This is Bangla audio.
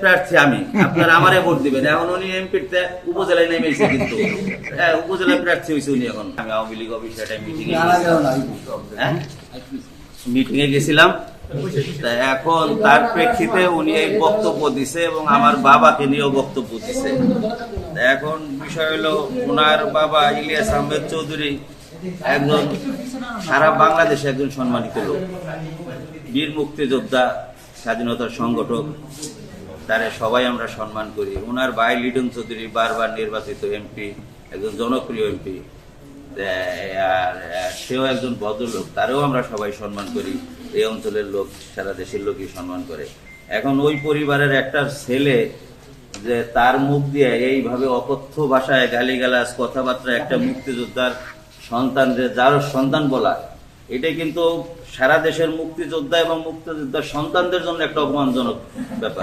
প্রার্থী আমি, আপনারা আমারে ভোট দিবেন। এখন উনি এমপিতে উপজেলায় নেমেছে, কিন্তু উপজেলায় প্রার্থী হয়েছে উনি। এখন আমি আওয়ামী লীগ অফিসে একটা মিটিং এ গেছিলাম। এখন তার প্রেক্ষিতে উনি এই বক্তব্য দিছে এবং আমার বাবাকে নিয়েও বক্তব্য দিছে। এখন বিষয় হলো, ওনার বাবা ইলিয়াস আহমেদ চৌধুরী একজন সারা বাংলাদেশে একজন সম্মানিত লোক, বীর মুক্তিযোদ্ধা, স্বাধীনতার সংগঠক, তারে সবাই আমরা সম্মান করি। ওনার ভাই লিটন চৌধুরী বারবার নির্বাচিত এমপি, একজন জনপ্রিয় এমপি, আর সেও একজন ভদ্রলোক, তারেও আমরা সবাই সম্মান করি। এই অঞ্চলের লোক সারা দেশের লোকই সম্মান করে। এখন ওই পরিবারের একটা ছেলে যে তার মুখ দিয়ে এইভাবে অকথ্য ভাষায় গালিগালাজ কথাবার্তা একটা মুক্তিযোদ্ধার সন্তানদের যার সন্তান বলা, এটা কিন্তু সারা দেশের মুক্তিযোদ্ধা এবং মুক্তিযোদ্ধার সন্তানদের জন্য একটা অপমানজনক ব্যাপার।